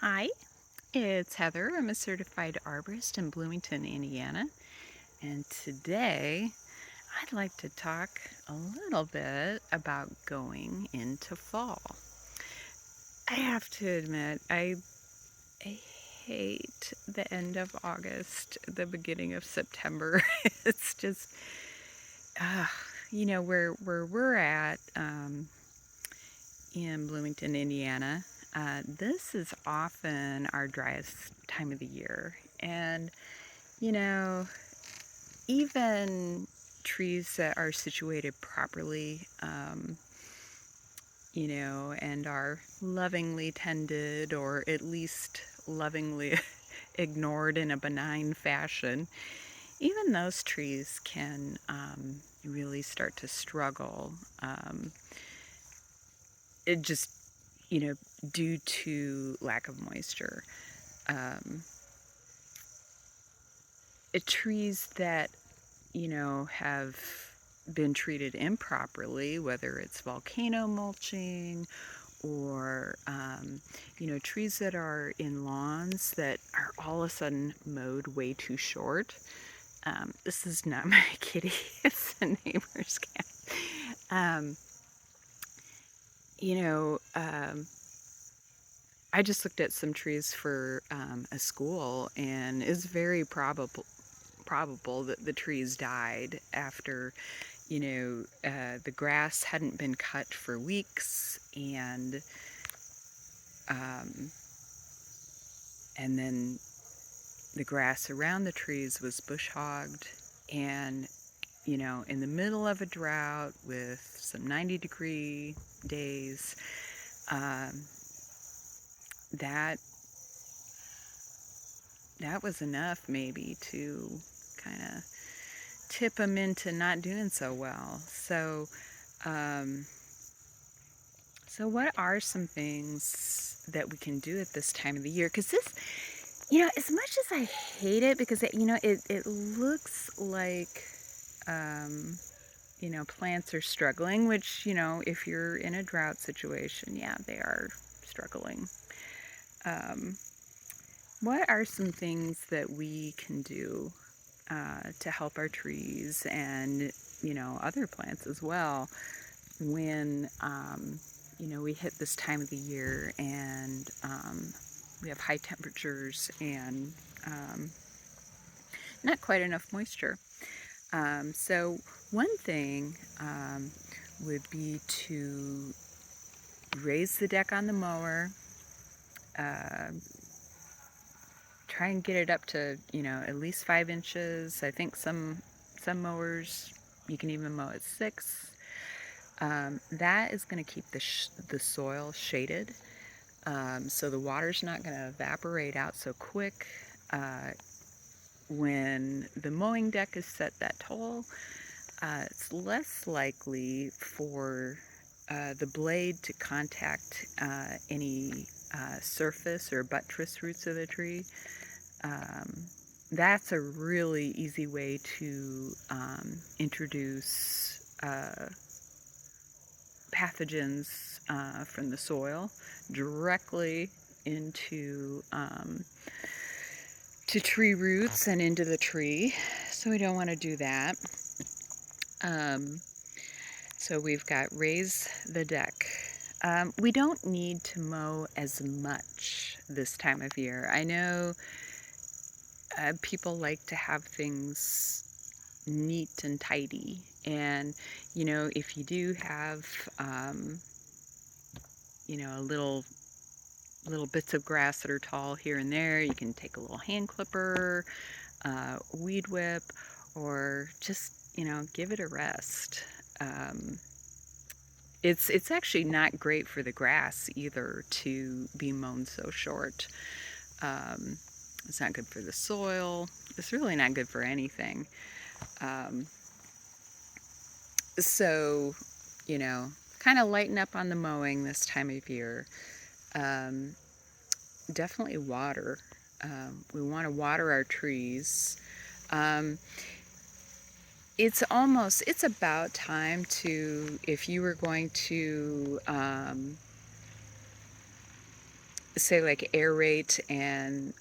Hi, it's Heather. I'm a certified arborist in Bloomington, Indiana. And today I'd like to talk a little bit about going into fall. I have to admit, I hate the end of August, the beginning of September. It's just, uh, where we're at in Bloomington, Indiana. This is often our driest time of the year. And You know, even trees that are situated properly, and are lovingly tended or at least lovingly ignored in a benign fashion, even those trees can really start to struggle. It just, you know, due to lack of moisture. Um, Trees that have been treated improperly, whether it's volcano mulching or, trees that are in lawns that are all of a sudden mowed way too short. This is not my kitty, it's the neighbor's cat. Um, you know, um, I just looked at some trees for a school, and it's very probable that the trees died after the grass hadn't been cut for weeks, um, and then the grass around the trees was bush hogged, and in the middle of a drought with some 90-degree days, um, that that was enough maybe to kind of tip them into not doing so well. Um, So, what are some things that we can do at this time of the year? Because this, as much as I hate it, because it looks like, um, plants are struggling, which, if you're in a drought situation, yeah, they are struggling. Um, what are some things that we can do to help our trees and, other plants as well when we hit this time of the year and we have high temperatures and um, not quite enough moisture. So one thing would be to raise the deck on the mower, uh, try and get it up to at least 5 inches. I think some mowers you can even mow at 6. That is going to keep the soil shaded, so the water's not going to evaporate out so quick. When the mowing deck is set that tall, it's less likely for the blade to contact any surface or buttress roots of the tree. Um, that's a really easy way to introduce pathogens from the soil directly into to tree roots and into the tree. So we don't want to do that. Um, so we've got raise the deck. We don't need to mow as much this time of year. I know people like to have things neat and tidy. And, if you do have, a little bits of grass that are tall here and there, you can take a little hand clipper, weed whip, or just, give it a rest. Um, it's actually not great for the grass either to be mown so short. Um, it's not good for the soil. It's really not good for anything. Um, so, you know, kind of lighten up on the mowing this time of year. Um, Definitely water. We want to water our trees. Um, it's about time to, if you were going to say like aerate and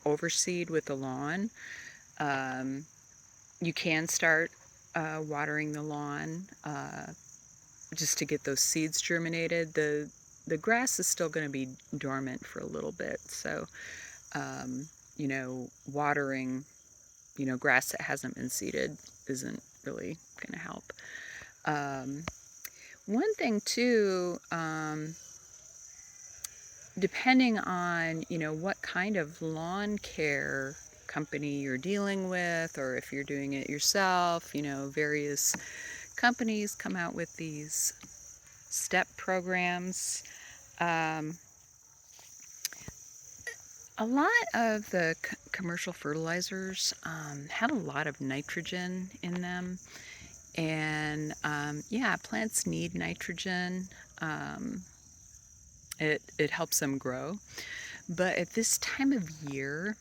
overseed with the lawn. Um, you can start watering the lawn just to get those seeds germinated. The grass is still going to be dormant for a little bit, so um, watering grass that hasn't been seeded isn't really going to help. Um, One thing too, depending on what kind of lawn care company you're dealing with, or if you're doing it yourself, various companies come out with these step programs. Um, a lot of the commercial fertilizers have a lot of nitrogen in them, and yeah, plants need nitrogen. Um, it helps them grow. But at this time of year,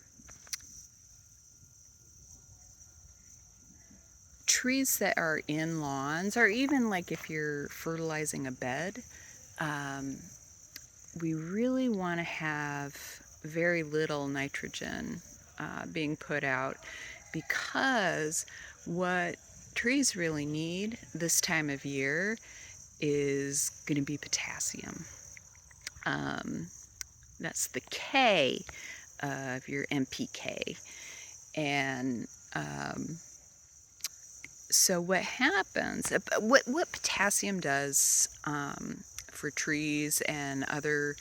trees that are in lawns, or even like if you're fertilizing a bed, um, we really want to have very little nitrogen being put out, because what trees really need this time of year is going to be potassium. Um, that's the K of your NPK. And so what happens, what potassium does for trees and other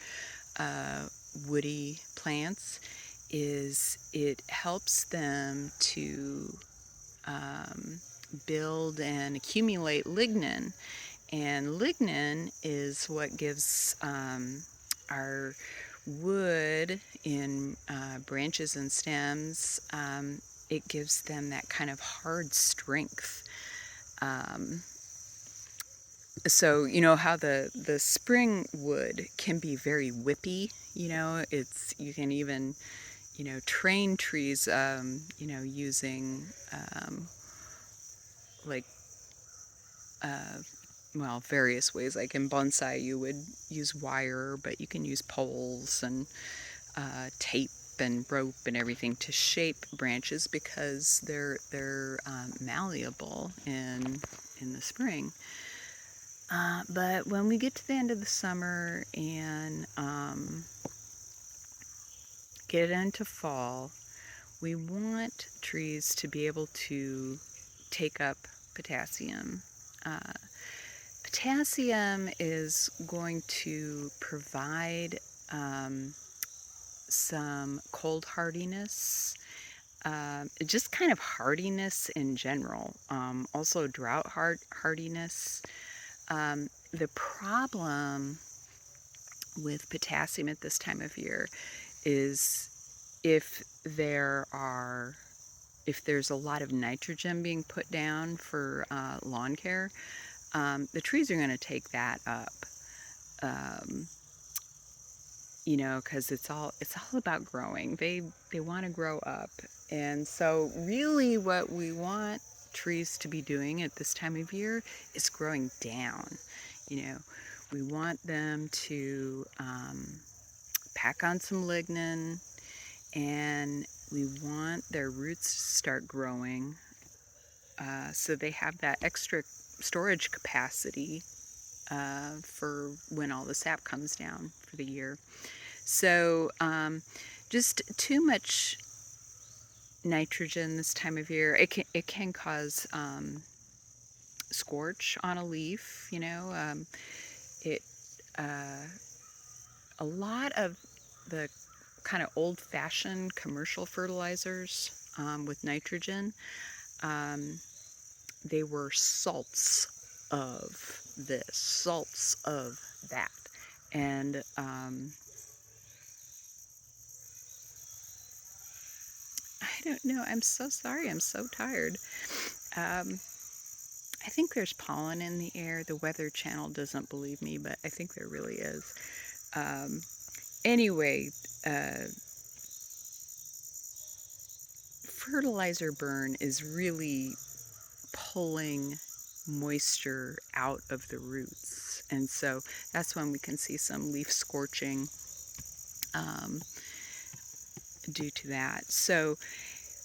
woody plants is it helps them to build and accumulate lignin. And lignin is what gives our wood in branches and stems, it gives them that kind of hard strength. Um, so you know how the spring wood can be very whippy. You can even train trees. Using like uh, well, various ways. Like in bonsai, you would use wire, but you can use poles and tape and rope and everything to shape branches, because they're malleable in the spring. But when we get to the end of the summer and get into fall, we want trees to be able to take up potassium. Uh, Potassium is going to provide some cold hardiness, just kind of hardiness in general, also drought hardiness. The problem with potassium at this time of year is if there's a lot of nitrogen being put down for lawn care, the trees are going to take that up. Um, because it's all about growing. They want to grow up, and so really, what we want trees to be doing at this time of year is growing down. You know, we want them to pack on some lignin, and we want their roots to start growing, so they have that extra storage capacity for when all the sap comes down for the year. So just too much nitrogen this time of year, it can cause scorch on a leaf. It a lot of the kind of old-fashioned commercial fertilizers with nitrogen, um, they were salts of this, salts of that, and I don't know. I'm so sorry. I'm so tired. Um, I think there's pollen in the air. The Weather Channel doesn't believe me, but I think there really is. Um, anyway, fertilizer burn is really pulling moisture out of the roots. And so that's when we can see some leaf scorching. um, due to that. So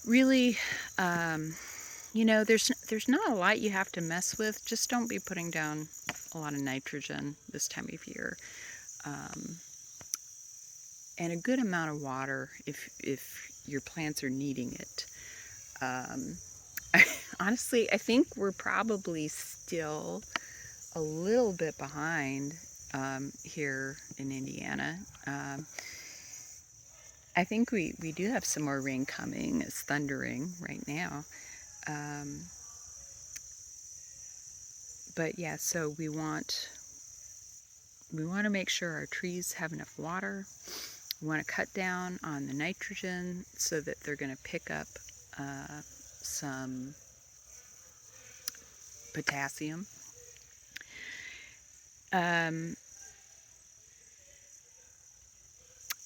really, um, there's not a lot you have to mess with. Just don't be putting down a lot of nitrogen this time of year, um, and a good amount of water if your plants are needing it. Um, Honestly, I think we're probably still a little bit behind here in Indiana. Um, I think we do have some more rain coming. It's thundering right now. Um, but yeah, so we want to make sure our trees have enough water. We want to cut down on the nitrogen so that they're going to pick up some potassium. Um,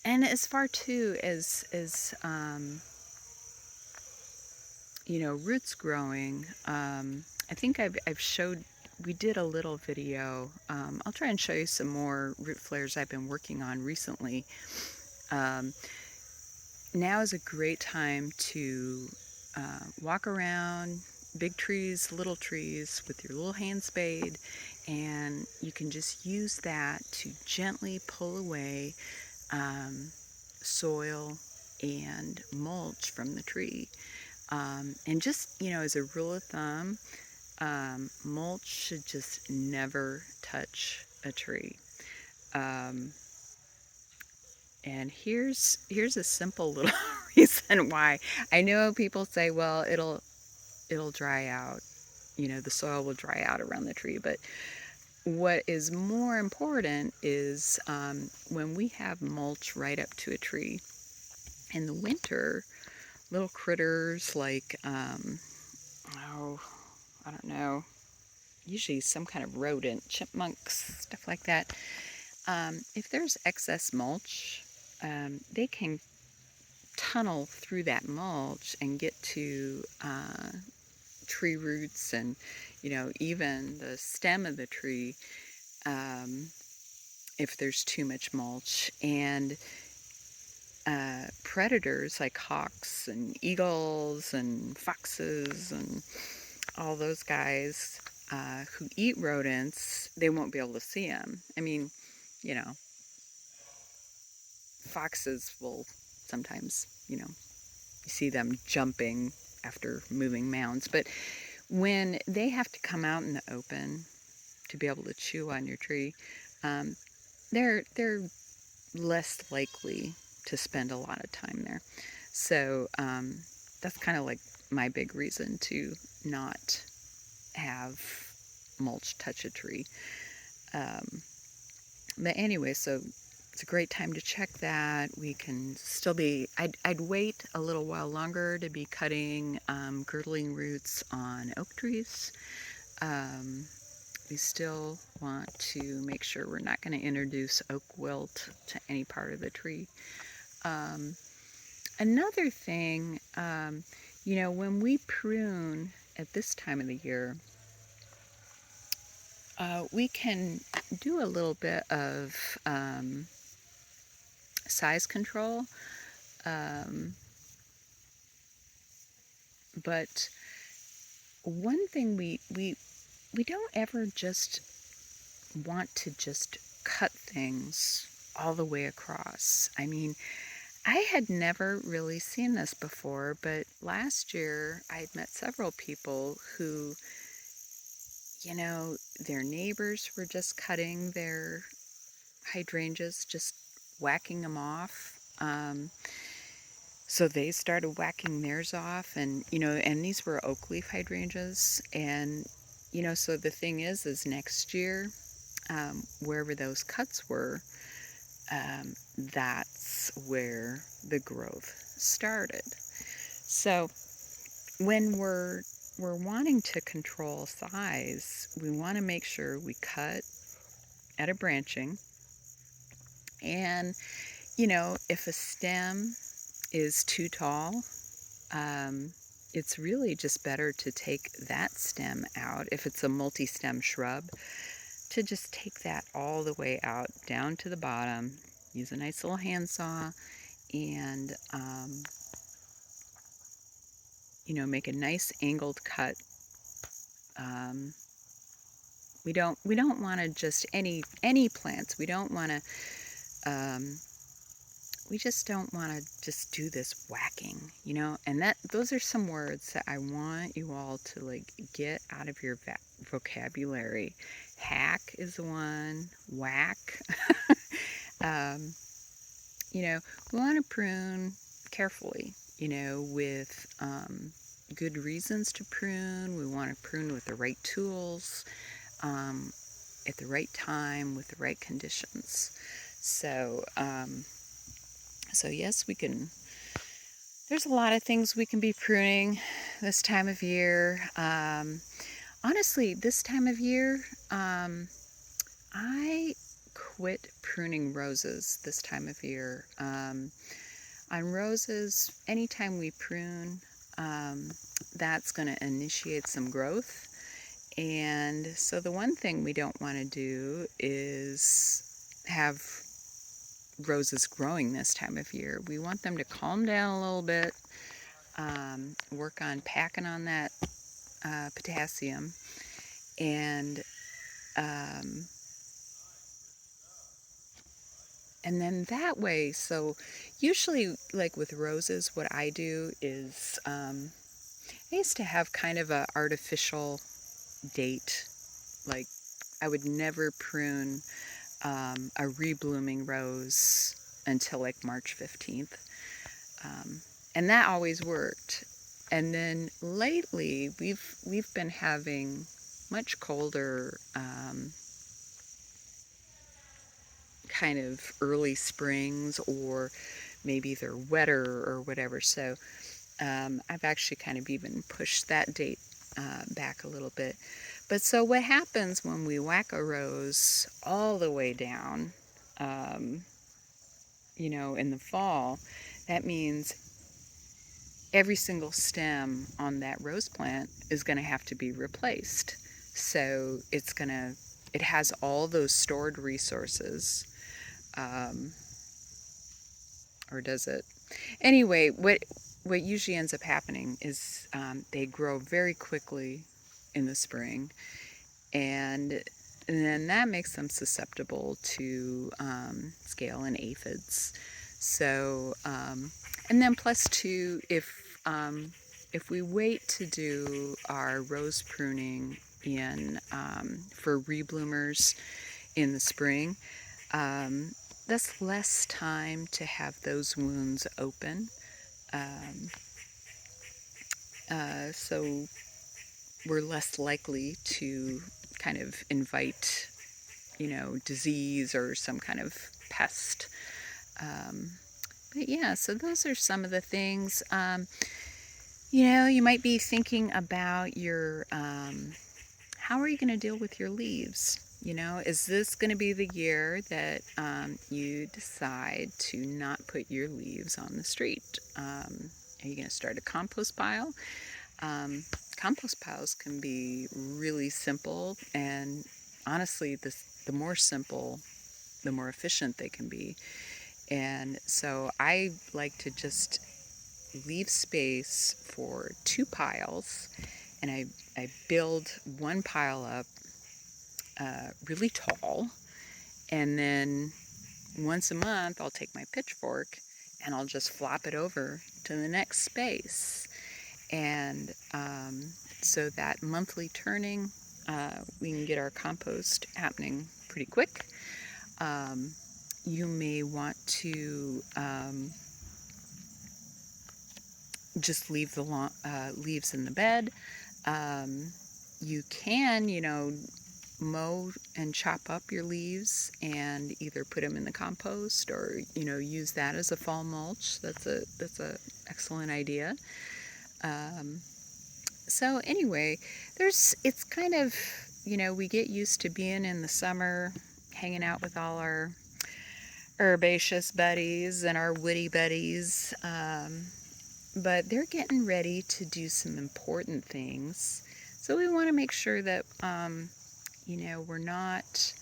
and as far too as roots growing, I think I've showed, we did a little video. I'll try and show you some more root flares I've been working on recently. Um, Now is a great time to walk around big trees, little trees with your little hand spade, and you can just use that to gently pull away soil and mulch from the tree. And just, as a rule of thumb, mulch should just never touch a tree. Um, and here's a simple little reason why. I know people say, well, it'll dry out. The soil will dry out around the tree. But what is more important is when we have mulch right up to a tree in the winter, little critters like, oh, I don't know, usually some kind of rodent, chipmunks, stuff like that. If there's excess mulch, they can tunnel through that mulch and get to tree roots and, even the stem of the tree um, if there's too much mulch. And predators like hawks and eagles and foxes and all those guys who eat rodents, they won't be able to see them. I mean, you know, foxes will sometimes, you see them jumping after moving mounds. But when they have to come out in the open to be able to chew on your tree, um, they're less likely to spend a lot of time there. So that's kind of like my big reason to not have mulch touch a tree. Um, but anyway, so it's a great time to check that. We can still be, I'd wait a little while longer to be cutting girdling roots on oak trees. We still want to make sure we're not going to introduce oak wilt to any part of the tree. Another thing, when we prune at this time of the year, we can do a little bit of size control, but one thing we don't ever just want to just cut things all the way across. I mean, I had never really seen this before, but last year I had met several people who, their neighbors were just cutting their hydrangeas, just whacking them off. So they started whacking theirs off, and and these were oak leaf hydrangeas, and so the thing is next year, wherever those cuts were, that's where the growth started. So when we're wanting to control size, we want to make sure we cut at a branching. And if a stem is too tall, it's really just better to take that stem out. If it's a multi-stem shrub, to just take that all the way out down to the bottom use a nice little handsaw and, make a nice angled cut. Um, we don't want to just any plants. Um, we just don't want to just do this whacking. And those are some words that I want you all to like get out of your vocabulary. Hack is one. Whack. um, we want to prune carefully. With good reasons to prune. We want to prune with the right tools, um, at the right time, with the right conditions. So, yes, we can. There's a lot of things we can be pruning this time of year. Honestly, this time of year, I quit pruning roses this time of year. On roses, anytime we prune, that's going to initiate some growth. And so the one thing we don't want to do is have roses growing this time of year. We want them to calm down a little bit, work on packing on that potassium, and um, and then that way. So usually, like with roses, what I do is I used to have kind of a artificial date. Like I would never prune a reblooming rose until like March 15th. And that always worked. And then lately, we've been having much colder kind of early springs, or maybe they're wetter or whatever. So I've actually kind of even pushed that date back a little bit. But so what happens when we whack a rose all the way down, um, in the fall, that means every single stem on that rose plant is going to have to be replaced. So it has all those stored resources, um, or does it? Anyway, what usually ends up happening is they grow very quickly in the spring, and then that makes them susceptible to scale and aphids. So, and then plus two, if we wait to do our rose pruning for rebloomers in the spring, um, that's less time to have those wounds open. Um, so we're less likely to kind of invite, disease or some kind of pest. Um, but yeah, so those are some of the things. You might be thinking about how are you going to deal with your leaves? Is this going to be the year that you decide to not put your leaves on the street? Are you going to start a compost pile? Compost piles can be really simple, and honestly, the more simple, the more efficient they can be. And so I like to just leave space for two piles, and I build one pile up really tall, and then once a month I'll take my pitchfork and I'll just flop it over to the next space. And so that monthly turning, we can get our compost happening pretty quick. You may want to just leave the leaves in the bed. You can, mow and chop up your leaves and either put them in the compost or use that as a fall mulch. That's a excellent idea. So anyway, it's kind of, we get used to being in the summer, hanging out with all our herbaceous buddies and our woody buddies, but they're getting ready to do some important things. So we want to make sure that, we're not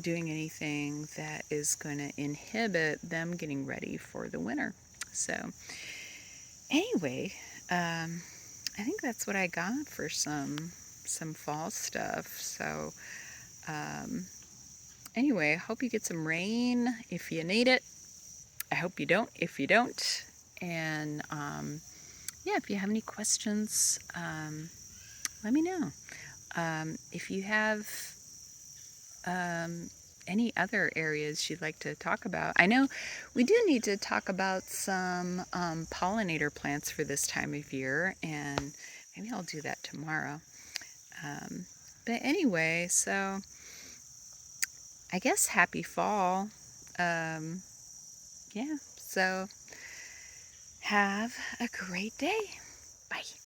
doing anything that is going to inhibit them getting ready for the winter. So, anyway, I think that's what I got for some fall stuff. So, um, anyway, I hope you get some rain if you need it. I hope you don't if you don't. And yeah, if you have any questions, let me know. If you have um, any other areas you'd like to talk about, I know we do need to talk about some pollinator plants for this time of year, and maybe I'll do that tomorrow. Um, but anyway, so I guess happy fall. Um, yeah, so have a great day. Bye.